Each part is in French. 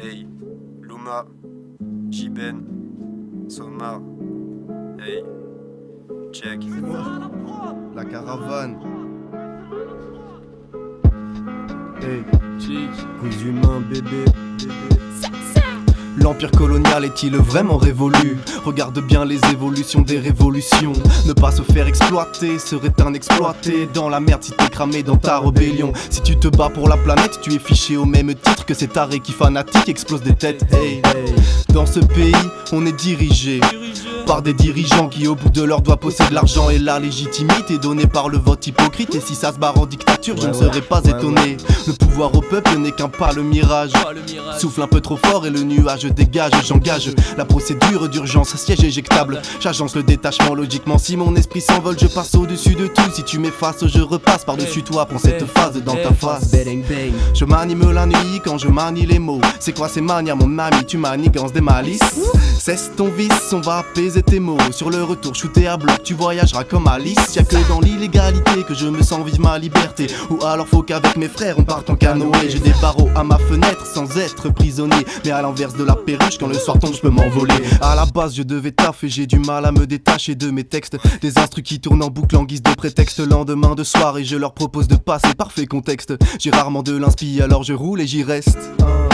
Hey, Luma, Jiben, Soma, hey, check. C'est moi, la caravane. Hey, coups humains, bébé. L'empire colonial est-il vraiment révolu? Regarde bien les évolutions des révolutions. Ne pas se faire exploiter serait un exploité. Dans la merde si t'es cramé dans ta rébellion. Si tu te bats pour la planète, tu es fiché au même titre que ces tarés qui fanatiques explosent des têtes. Hey. Dans ce pays, on est dirigé par des dirigeants qui au bout de leur doigt possèdent l'argent et la légitimité donnée par le vote hypocrite. Et si ça se barre en dictature, je ne serais pas étonné. Le pouvoir au peuple n'est qu'un pâle mirage. Souffle un peu trop fort et le nuage dégage. J'engage la procédure d'urgence, siège éjectable. J'agence le détachement logiquement. Si mon esprit s'envole, je passe au-dessus de tout. Si tu m'effaces, je repasse par-dessus toi. Prends cette phase dans ta face. Je m'anime la nuit quand je manie les mots. C'est quoi ces manières mon ami? Tu manigances des malices. Cesse ton vice, on va apaiser tes mots. Sur le retour, shooté à bloc, tu voyageras comme Alice. Y'a que dans l'illégalité que je me sens vivre ma liberté. Ou alors faut qu'avec mes frères on parte en canoë. J'ai des barreaux à ma fenêtre sans être prisonnier. Mais à l'inverse de la perruche, quand le soir tombe je peux m'envoler. À la base je devais taffer, j'ai du mal à me détacher de mes textes. Des instrus qui tournent en boucle en guise de prétexte. Lendemain de soir et je leur propose de passer parfait contexte. J'ai rarement de l'inspi alors je roule et j'y reste.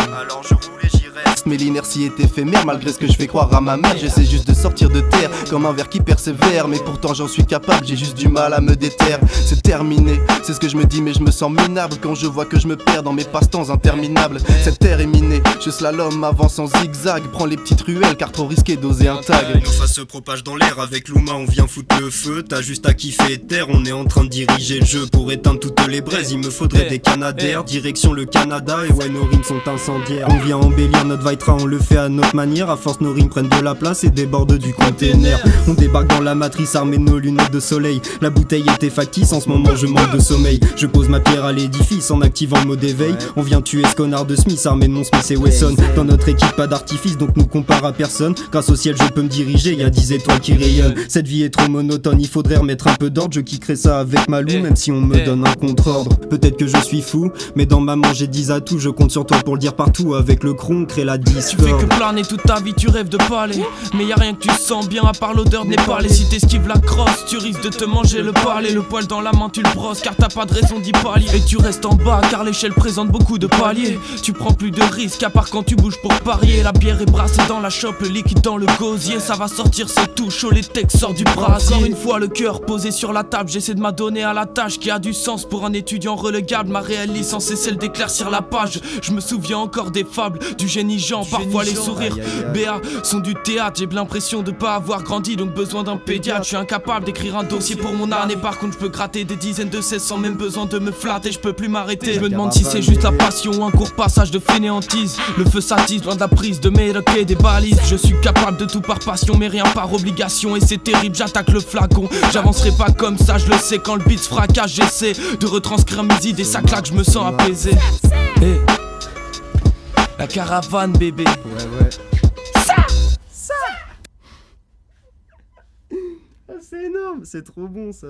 Alors je roule et j'y reste. Mais l'inertie est éphémère malgré ce que je fais croire à ma mère. J'essaie juste de sortir de terre comme un ver qui persévère. Mais pourtant j'en suis capable, j'ai juste du mal à me déterre. C'est terminé, c'est ce que je me dis mais je me sens minable quand je vois que je me perds dans mes passe-temps interminables. Cette terre est minée, je slalom avance en zigzag. Prends les petites ruelles car trop risqué d'oser un tag. Nos faces se propagent dans l'air, avec Luma on vient foutre le feu. T'as juste à kiffer terre, on est en train de diriger le jeu. Pour éteindre toutes les braises, il me faudrait des canadaires. Direction le Canada et ouais nos rimes sont incendiaires. On vient embellir notre Vitra, on le fait à notre manière. À force nos rimes prennent de la place et débordent du container. On débarque dans la matrice armé de nos lunettes de soleil. La bouteille était factice, en ce moment je manque de sommeil. Je pose ma pierre à l'édifice en activant le mode éveil. On vient tuer ce connard de Smith, armé de mon Smith et Wesson. Dans notre équipe pas d'artifice donc nous compare à personne. Grâce au ciel je peux me diriger, y'a 10 étoiles qui rayonnent. Cette vie est trop monotone, il faudrait remettre un peu d'ordre. Je kickerai ça avec Malou même si on me donne un contre-ordre. Peut-être que je suis fou, mais dans maman j'ai 10 atouts. Je compte sur toi pour le dire partout, avec le cron crée la discorde. Tu fais que planer toute ta vie, tu rêves de palais. Mais y'a rien que tu sens bien à part l'odeur de Népal. Et si t'esquives la crosse, tu risques de te manger le palais. Le poil dans la main tu le brosses car t'as pas de raison d'y pallier. Et tu restes en bas car l'échelle présente beaucoup de paliers. Tu prends plus de risques à part quand tu bouges pour parier. La bière est brassée dans la chope, le liquide dans le gosier. Ça va sortir, c'est tout chaud, les textes sortent du brasier. Encore une fois le cœur posé sur la table, j'essaie de m'adonner à la tâche qui a du sens pour un étudiant relégable. Ma réelle licence est celle d'éclaircir la page. Je me souviens encore des fables du génie Jean. Parfois les sourires BA sont du théâtre. J'ai l'impression de pas avoir grandi donc besoin d'un pédiatre. Je suis incapable d'écrire un dossier pour mon année. Par contre je peux gratter des dizaines de 16 sans même besoin de me flatter. Je peux plus m'arrêter. Je me demande si c'est juste la passion ou un court passage de fainéantise. Le feu s'attise loin de la prise de médoc et des balises. Je suis capable de tout par passion mais rien par obligation. Et c'est terrible, j'attaque le flacon. J'avancerai pas comme ça, je le sais. Quand le beat se fracasse j'essaie de retranscrire mes idées. Ça claque, je me sens apaisé. Hey. La caravane bébé. Ouais. Ça. Ah, c'est énorme, c'est trop bon ça.